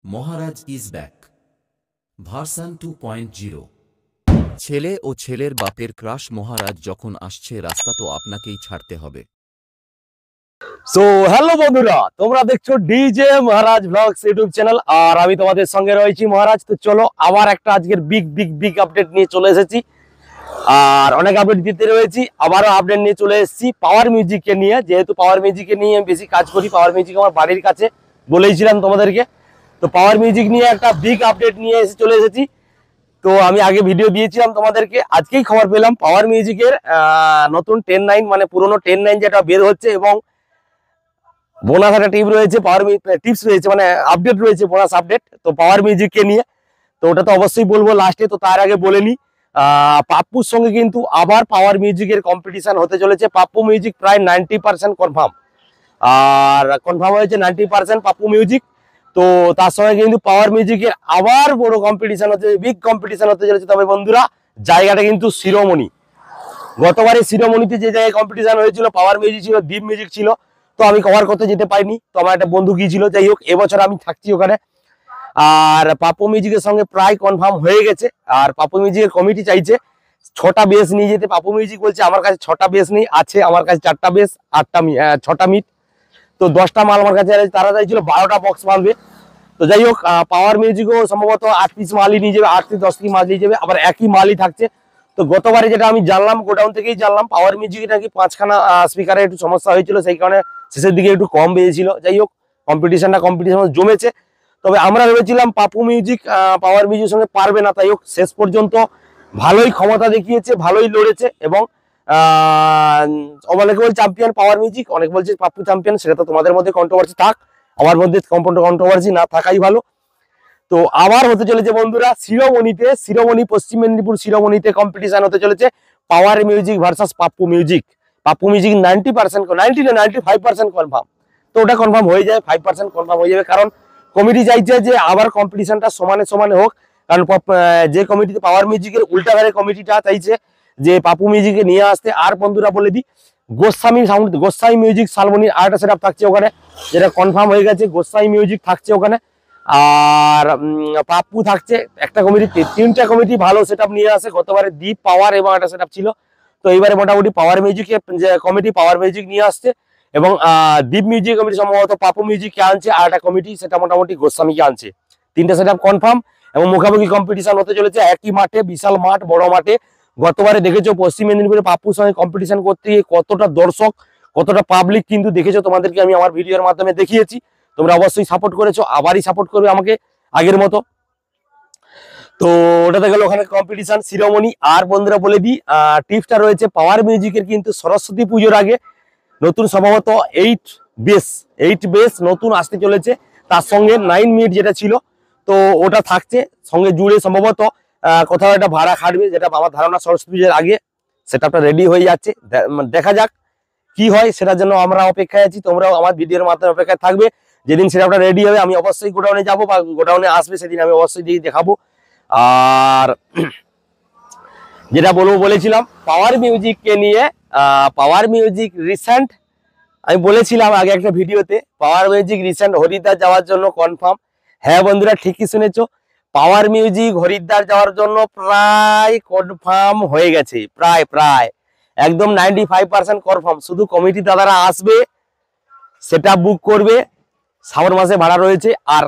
Maharaj is back version 2.0। ছেলে ও ছেলের বাপের ক্রাশ মহারাজ যখন আসছে রাস্তা তো আপনাকেই ছাড়তে হবে। সো হ্যালো বন্ধুরা, তোমরা দেখছো ডিজে মহারাজ ব্লগস ইউটিউব চ্যানেল, আর আমি তোমাদের সঙ্গে রয়েছি মহারাজ। তো চলো আবার একটা আজকের বিগ আপডেট নিয়ে চলে এসেছি, আর অনেক আপডেট দিতে রয়েছি। আবারও আপডেট নিয়ে চলে এসেছি পাওয়ার মিউজিককে নিয়ে, যেহেতু পাওয়ার মিউজিককে নিয়ে আমি বেশি কাজ করি। পাওয়ার মিউজিক আমার বাড়ির কাছে, বলেইছিলাম তোমাদেরকে। তো পাওয়ার মিউজিক নিয়ে একটা বিগ আপডেট নিয়ে চলে এসেছি। তো আমি আগে ভিডিও দিয়েছিলাম তোমাদেরকে, আজকেই খবর পেলাম পাওয়ার মিউজিকের নতুন 10.9 মানে পুরোনো 10.9 যেটা বের হচ্ছে, এবং বোনাস একটা টিপ রয়েছে, পাওয়ার টিপস রয়েছে, মানে আপডেট রয়েছে, বোনাস আপডেট। তো পাওয়ার মিউজিককে নিয়ে তো ওটা তো অবশ্যই বলবো লাস্টে। তো তার আগে বলে নি, পাপ্পুর সঙ্গে কিন্তু আবার পাওয়ার মিউজিকের কম্পিটিশন হতে চলেছে। পাপ্পু মিউজিক প্রায় 90% কনফার্ম, আর কনফার্ম হয়েছে 90% পাপ্পু মিউজিক। তো তার সঙ্গে কিন্তু পাওয়ার মিউজিকের আবার বড় কম্পিটিশন হচ্ছে, বিগ কম্পিটিশন হতে চলেছে। তবে বন্ধুরা, জায়গাটা কিন্তু শিরোমণি। গতবারে শিরোমণিতে যে জায়গায় কম্পিটিশন হয়েছিল পাওয়ার মিউজিক ছিল, দ্বীপ মিউজিক ছিল, তো আমি কভার করতে যেতে পারিনি। তো আমার একটা বন্ধু গিয়েছিল। যাই হোক, এবছর আমি থাকছি ওখানে। আর পাপ্পু মিউজিকের সঙ্গে প্রায় কনফার্ম হয়ে গেছে। আর পাপ্পু মিউজিকের কমিটি চাইছে 6টা বেস নিয়ে যেতে। পাপ্পু মিউজিক বলছে আমার কাছে 6টা বেস নেই, আছে আমার কাছে 4টা বেস, 6টা মিট। তো 10টা মাল আমার কাছে আছে। তারা চাইছিল 12টা বক্স বাঁধবে। তো যাই হোক, পাওয়ার মিউজিকও সম্ভবত 8 পিস মালই নিয়ে যাবে, 8 থেকে 10 পিস মাল নিয়ে যাবে, আবার একই মালই থাকছে। তো গতবারে যেটা আমি জানলাম, গোডাউন থেকেই জানলাম, পাওয়ার মিউজিকে নাকি 5খানা স্পিকারের একটু সমস্যা হয়েছিল, সেই কারণে শেষের দিকে একটু কম বেরিয়েছিল। যাই হোক, কম্পিটিশন জমেছে। তবে আমরা ভেবেছিলাম পাপ্পু মিউজিক পাওয়ার মিউজিকের সঙ্গে পারবে না। তাই হোক, শেষ পর্যন্ত ভালোই ক্ষমতা দেখিয়েছে, ভালোই লড়েছে। এবং অনেকে বলছে চ্যাম্পিয়ন পাওয়ার মিউজিক, অনেক বলছে পাপ্পু চ্যাম্পিয়ন। সেটা তো তোমাদের মধ্যে কন্ট্রোভার্সি থাক, আমার মধ্যে কন্ট্রোভার্সি না থাকাই ভালো। তো আবার হতে চলেছে বন্ধুরা শিরোমণি পশ্চিম মেদিনীপুর শিরোমণিতে কম্পিটিশন হতে চলেছে power music versus Pappu music. Pappu music 90% 95% confirm. তো ওটা কনফার্ম হয়ে যায়, 5% কনফার্ম হয়ে যাবে, কারণ কমিটি চাইছে যে আবার কম্পিটিশনটা সমানে হোক। কারণ যে কমিটিতে পাওয়ার মিউজিকের উল্টাধারে কমিটিটা চাইছে যে পাপ্পু মিউজিকে নিয়ে আসতে। আর বন্ধুরা বলে দিই, গোস্বামী মিউজিক শালবনির আরেকটা সেটআপ থাকছে ওখানে, যেটা কনফার্ম হয়ে গেছে। গোস্বামী মিউজিক থাকছে ওখানে, আর পাপ্পু থাকছে। একটা কমিটি, 3টা কমিটি ভালো সেটআপ নিয়ে আসে। গতবারে দ্বীপ, পাওয়ার এবং একটা সেটআপ ছিল। তো এইবারে মোটামুটি পাওয়ার মিউজিকে যে কমিটি পাওয়ার মিউজিক নিয়ে আসছে, এবং দ্বীপ মিউজিক কমিটি সম্ভবত পাপ্পু মিউজিককে আনছে, আর একটা কমিটি সেটা মোটামুটি গোস্বামীকে আনছে। 3টা সেটআপ কনফার্ম, এবং মুখামুখি কম্পিটিশন হতে চলেছে একই মাঠে, বিশাল মাঠ, বড় মাঠে। গতবারে দেখেছো পশ্চিম মেদিনীপুরে পাপ্পুর সঙ্গে কম্পিটিশন করতে গিয়ে কতটা দর্শক, কতটা পাবলিক কিন্তু দেখেছো। তোমাদেরকে আমি আমার ভিডিওর মাধ্যমে দেখিয়েছি, তোমরা অবশ্যই সাপোর্ট করেছো, আবারই সাপোর্ট করবে আমাকে আগের মতো। তো ওটাতে গেল ওখানে কম্পিটিশন শিরোমণি। আর বন্ধুরা বলে দিই, টিপসটা রয়েছে পাওয়ার মিউজিকের কিন্তু সরস্বতী পুজোর আগে নতুন সম্ভবত 8 বেস নতুন আসতে চলেছে। তার সঙ্গে 9 মিনিট যেটা ছিল, তো ওটা থাকছে সঙ্গে জুড়ে। সম্ভবত কোথাও একটা ভাড়া খাটবে, যেটা আমার ধারণা সরস্বতী পুজোর আগে সেটআপটা রেডি হয়ে যাচ্ছে। দেখা যাক কি হয়, সেটার জন্য আমরা অপেক্ষায় আছি। তোমরাও আমার ভিডিওর মাধ্যমে অপেক্ষায় থাকবে। যেদিন সেটআপটা রেডি হবে আমি অবশ্যই গোডাউনে যাবো, বা গোডাউনে আসবে, সেদিন আমি অবশ্যই দেখাবো। আর যেটা বলেছিলাম পাওয়ার মিউজিককে নিয়ে, পাওয়ার মিউজিক রিসেন্ট আমি বলেছিলাম আগে একটা ভিডিওতে, পাওয়ার মিউজিক রিসেন্ট হরিদ্বার যাওয়ার জন্য কনফার্ম। হ্যাঁ বন্ধুরা, ঠিকই শুনেছো, পাওয়ার মিউজিক হরিদ্বার যাওয়ার জন্য প্রায় কনফার্ম হয়ে গেছে। প্রায় একদম 95% কনফার্ম। শুধু কমিটি দাদারা আসবে, সেটা বুক করবে, শ্রাবণ মাসে ভাড়া রয়েছে। আর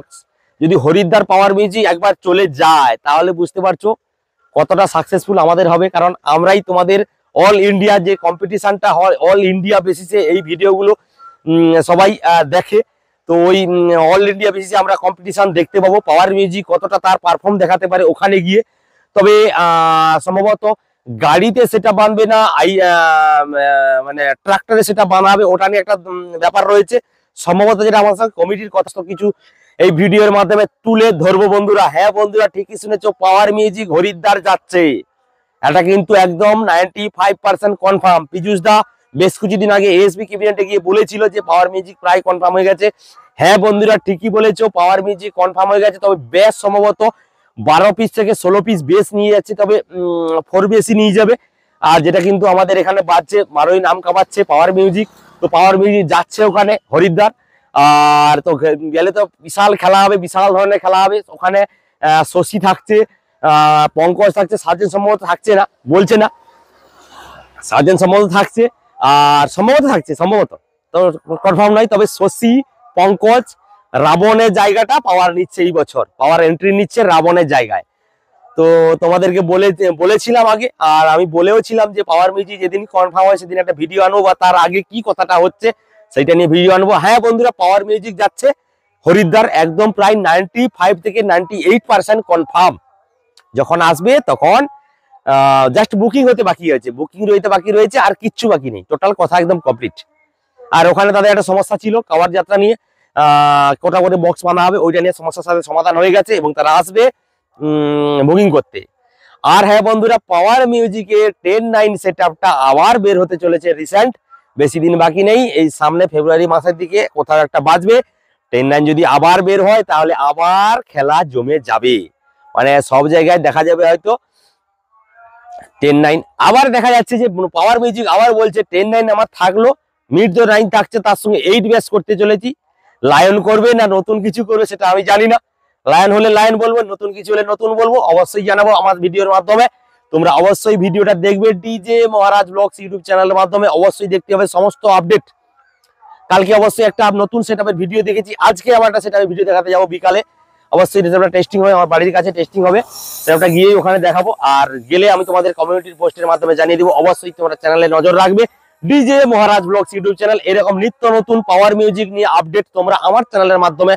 যদি হরিদ্বার পাওয়ার মিউজিক একবার চলে যায়, তাহলে বুঝতে পারছো কতটা সাকসেসফুল আমাদের হবে। কারণ আমরাই তোমাদের অল ইন্ডিয়া যে কম্পিটিশনটা হয়, অল ইন্ডিয়া বেসিসে এই ভিডিওগুলো সবাই দেখে। তো ওই অল ইন্ডিয়া বেসিসে আমরা কম্পিটিশন দেখতে পাবো, পাওয়ার মিউজিক কতটা তার পারফর্ম দেখাতে পারে ওখানে গিয়ে। তবে সম্ভবত গাড়িতে সেটা বানবে না, মানে ট্রাক্টরে সেটা বানাবে, ওটা নিয়ে একটা ব্যাপার রয়েছে সম্ভবত, যেটা আমার সঙ্গে কমিটির কথা কিছু এই ভিডিওর মাধ্যমে তুলে ধরবো বন্ধুরা। হ্যাঁ বন্ধুরা, ঠিকই শুনেছো, পাওয়ার মিউজিক হরিদ্বার যাচ্ছে। এটা কিন্তু একদম 95% কনফার্ম। পীযুষ দা বেশ কিছুদিন আগে এসবি ক্যাবিনেটে গিয়ে বলেছিল যে পাওয়ার মিউজিক প্রায় কনফার্ম হয়ে গেছে। হ্যাঁ বন্ধুরা, ঠিকই বলেছো, পাওয়ার মিউজিক কনফার্ম হয়ে গেছে। তবে বেশ সম্ভবত 12 পিস থেকে 16 পিস বেস নিয়ে যাচ্ছে, তবে 4 বেসই নিয়ে যাবে। আর যেটা কিন্তু আমাদের এখানে বাজছে, মারোই নাম কামাচ্ছে পাওয়ার মিউজিক। তো পাওয়ার মিউজিক যাচ্ছে ওখানে হরিদ্বার। আর তো গেলে তো বিশাল খেলা হবে, বিশাল ধরনের খেলা হবে। ওখানে শশী থাকছে, পঙ্কজ থাকছে, সার্জেন সম্ভবত থাকছে না, বলছে না, সার্জেন সম্ভবত থাকছে, আর সম্ভবত থাকছে, সম্ভবত তো কনফার্ম নাই। তবে শশী, পঙ্কজ, রাবণের জায়গাটা পাওয়ার নিচ্ছে এই বছর, পাওয়ার এন্ট্রি নিচ্ছে রাবণের জায়গায়। তো তোমাদেরকে বলেছিলাম আগে, আর আমি বলেও ছিলাম যে পাওয়ার মিউজিক যেদিন কনফার্ম হয় সেদিন একটা ভিডিও আনবো, বা তার আগে কি কথাটা হচ্ছে সেটা নিয়ে ভিডিও আনবো। হ্যাঁ বন্ধুরা, পাওয়ার মিউজিক যাচ্ছে হরিদ্বার, একদম প্রায় 95 থেকে 98% কনফার্ম। যখন আসবে তখন জাস্ট বুকিং হতে বাকি আছে, বুকিং বাকি রয়েছে, আর কিচ্ছু বাকি নেই, টোটাল কথা একদম কমপ্লিট। আর ওখানে তাদের একটা সমস্যা ছিল কাওয়ার যাত্রা নিয়ে, কোটা করে বক্স বানা হবে, ওইটা নিয়ে সমস্যার সাথে সমাধান হয়ে গেছে এবং তারা আসবে বুকিং করতে। আর হ্যাঁ বন্ধুরা, পাওয়ার মিউজিকের 10-9 সেটআপটা আবার বের হতে চলেছে রিসেন্ট, বেশি দিন বাকি নেই, এই সামনে ফেব্রুয়ারি মাসের দিকে কোথাও একটা বাজবে। 10-9 যদি আবার বের হয় তাহলে আবার খেলা জমে যাবে, মানে সব জায়গায় দেখা যাবে হয়তো 10-9। আবার দেখা যাচ্ছে যে পাওয়ার মিউজিক আবার বলছে 10-9 আমার থাকলো, মিড দ্য 9 থাকছে, তার সঙ্গে 8 ব্যাস করতে চলেছি। লায়ন করবে না নতুন কিছু করবে সেটা আমি জানি না, লায়ন হলে লায়ন বলবো, নতুন কিছু হলে নতুন বলবো, অবশ্যই জানাবো আমার ভিডিওর মাধ্যমে। তোমরা অবশ্যই ভিডিওটা দেখবে ডিজে মহারাজ ব্লগস ইউটিউব চ্যানেলের মাধ্যমে, অবশ্যই দেখতে হবে সমস্ত আপডেট। কালকে অবশ্যই একটা নতুন সেটআপের ভিডিও দেখেছি, আজকে আমার একটা সেটআপের ভিডিও দেখাতে যাবো বিকালে, অবশ্যই সেটআপটা টেস্টিং হবে, আমার বাড়ির কাছে টেস্টিং হবে, সেটআপটা গিয়ে ওখানে দেখাবো। আর গেলে আমি তোমাদের কমিউনিটির পোস্টের মাধ্যমে জানিয়ে দিব, অবশ্যই তোমরা চ্যানেলে নজর রাখবে, ডিজে মহারাজ ব্লগস ইউটিউব চ্যানেল, এরকম নিত্য নতুন পাওয়ার মিউজিক নিয়ে আপডেট তোমরা আমার চ্যানেলের মাধ্যমে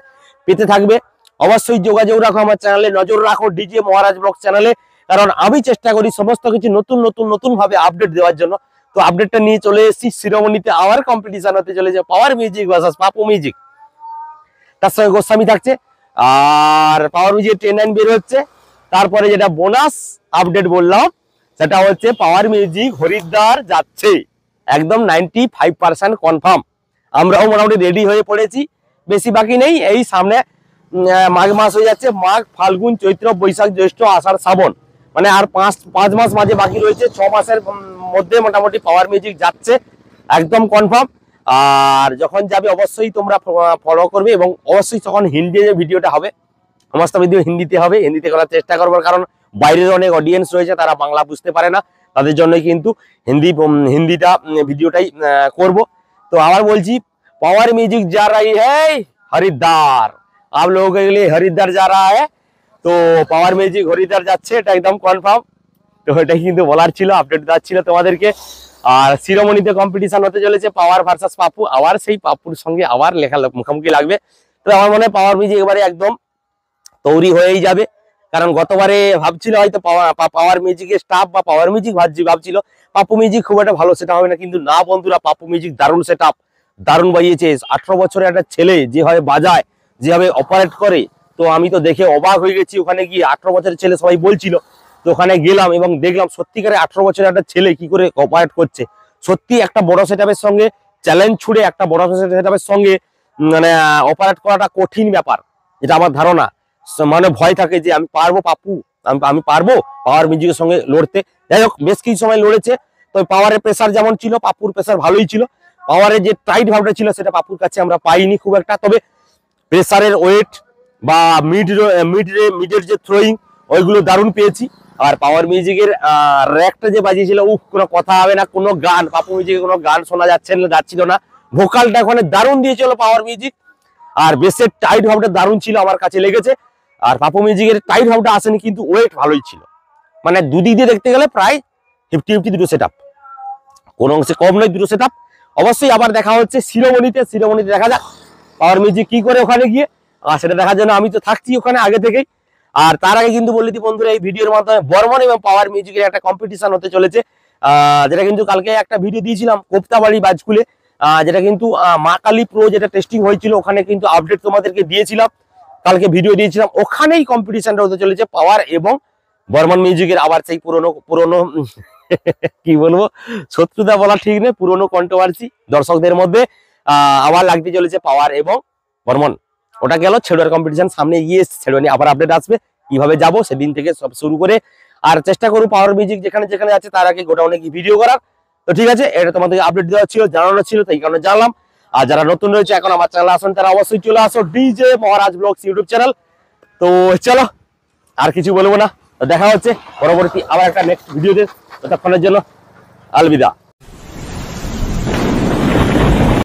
পেতে থাকবে। অবশ্যই যোগাযোগ রাখো আমার চ্যানেলে, নজর রাখো ডিজে মহারাজ ব্লগস চ্যানেলে, কারণ আমি চেষ্টা করি সমস্ত কিছু নতুন ভাবে আপডেট দেওয়ার জন্য। তো আপডেটটা নিয়ে চলে এসেছি, শিরোমণিতে আবার কম্পিটিশন হতে চলেছে power music versus Papu music, তার সঙ্গে গোস্বামী থাকছে, আর পাওয়ার মিউজিক 10-9 বের হচ্ছে। তারপরে যেটা বোনাস আপডেট বললাম সেটা হচ্ছে পাওয়ার মিউজিক হরিদ্বার যাচ্ছে, একদম 95% কনফার্ম। আমরাও মোটামুটি রেডি হয়ে পড়েছি, বেশি বাকি নেই, এই সামনে মাঘ মাস হয়ে যাচ্ছে, মাঘ, ফাল্গুন, চৈত্র, বৈশাখ, জ্যৈষ্ঠ, আষাঢ়, শ্রাবণ, মানে আর 5 মাস মাঝে বাকি রয়েছে, 6 মাসের মধ্যে মোটামুটি পাওয়ার মিউজিক যাচ্ছে একদম কনফার্ম। আর যখন যাবে অবশ্যই তোমরা ফলো করবে, এবং অবশ্যই তখন হিন্দি যে ভিডিওটা হবে, সমস্ত ভিডিও হিন্দিতে হবে, হিন্দিতে করার চেষ্টা করবো, কারণ বাইরের অনেক অডিয়েন্স রয়েছে, তারা বাংলা বুঝতে পারে না, তাদের জন্যই কিন্তু হিন্দিটা ভিডিওটাই করব। তো আবার বলছি, पावर म्यूजिक जा रही है हरिद्वार, आप लोगों के लिए हरिद्वार जा रहा है, तो पावर म्यूजिक हरिद्वार যাচ্ছে, এটা একদম কনফার্ম। তো এটাই কিন্তু বলার ছিল, আপডেট দেওয়ার ছিল তোমাদেরকে। আর শিরোমণিতে কম্পিটিশন হতে চলেছে পাওয়ার ভার্সেস পাপু, আবার সেই পাপুর সঙ্গে আবার লেখা মুখোমুখি লাগবে। তো আমার মনে হয় পাওয়ার মিউজিক এবারে একদম তৈরি হয়েই যাবে, কারণ গতবারে ভাবছিল হয়তো পাওয়ার মিউজিকের স্টাফ বা পাওয়ার মিউজিক ভাবছিল পাপু মিউজিক খুব একটা ভালো সেটা হবে না, কিন্তু না বন্ধুরা, পাপু মিউজিক দারুণ সেটআপ, দারুণ বাজিয়েছে। 18 বছরের একটা ছেলে যেভাবে বাজায়, যেভাবে অপারেট করে, তো আমি তো দেখে অবাক হয়ে গেছি। ওখানে গিয়ে 18 বছরের ছেলে সবাই বলছিল, তো ওখানে গেলাম এবং দেখলাম সত্যিকারে 18 বছরের একটা ছেলে কি করে অপারেট করছে। সত্যি একটা বড় সেটআপের সঙ্গে চ্যালেঞ্জ ছুড়ে একটা বড় সেটআপের সঙ্গে মানে অপারেট করাটা কঠিন ব্যাপার, যেটা আমার ধারণা। মানে ভয় থাকে যে আমি পারবো পাপু, আমি পারবো পাওয়ার মিউজিকের সঙ্গে লড়তে। যাই হোক, বেশ কিছু সময় লড়েছে। তো পাওয়ারের প্রেসার যেমন ছিল, পাপুর প্রেসার ভালোই ছিল, পাওয়ারের যে টাইট ভাবটা ছিল সেটা পাপুর কাছে আমরা পাইনি খুব একটা। তবে প্রেসারের ওয়েট বা মিডের যে থ্রোয়িং, ওইগুলো দারুণ পেয়েছি। আর পাওয়ার মিউজিকের র্যাকটা যে বাজিয়েছিল, কোনো কথা হবে না, কোনো গান, পাপু মিউজিকে কোনো গান শোনা যাচ্ছিল না। ভোকালটা ওখানে দারুণ দিয়েছিল পাওয়ার মিউজিক, আর বেসের টাইট ভাবটা দারুণ ছিল, আমার কাছে লেগেছে। আর পাপু মিউজিকের টাইট ভাবটা আসেনি, কিন্তু ওয়েট ভালোই ছিল। মানে দুদিক দিয়ে দেখতে গেলে প্রায় 50-50 দুটো সেটআপ, কোনো অংশে কম নয় দুটো সেটআপ। অবশ্যই আবার দেখা হচ্ছে শিরোমণিতে দেখা যাক পাওয়ার মিউজিক কি করে ওখানে গিয়ে, আর সেটা দেখার জন্য আমি তো থাকছি ওখানে আগে থেকেই। আর তার আগে কিন্তু বলে দিই বন্ধুরা, এই ভিডিওর মাধ্যমে বর্মন এবং পাওয়ার মিউজিকের একটা কম্পিটিশন হতে চলেছে, যেটা কিন্তু কালকে একটা ভিডিও দিয়েছিলাম কোপ্তাবাড়ি বাজকুলে, যেটা কিন্তু মা কালী প্রো যেটা টেস্টিং হয়েছিল, ওখানে কিন্তু আপডেট তোমাদেরকে দিয়েছিলাম, কালকে ভিডিও দিয়েছিলাম, ওখানেই কম্পিটিশনটা হতে চলেছে পাওয়ার এবং বর্মন মিউজিকের। আবার সেই পুরনো কি বলবো, শত্রুতা বলা ঠিক নেই, পুরনো কন্ট্রোভার্সি দর্শকদের মধ্যে আবার লাগতে চলেছে পাওয়ার এবং বর্মন। ওটা গেল ছেড়ুয়ার কম্পিটিশন, সামনে এগিয়ে এসছে, ছেড়ুয়া নিয়ে আবার আপডেট আসবে, কিভাবে যাবো সেদিন থেকে সব শুরু করে। আর চেষ্টা করবো পাওয়ার মিউজিক যেখানে যেখানে আছে তার আগে গোটা অনেক ভিডিও করার। তো ঠিক আছে, এটা তোমাদেরকে আপডেট দেওয়া ছিল, জানানো ছিল, তাই কারণে জানলাম। আর যারা নতুন রয়েছে এখন আমার চ্যানেল আসুন, তারা অবশ্যই চলে আসো ডিজে মহারাজ ব্লগস ইউটিউব চ্যানেল। তো চলো আর কিছু বলবো না, দেখা হচ্ছে পরবর্তী আবার একটা নেক্সট ভিডিওতে। ততক্ষণের জন্য আলবিদা।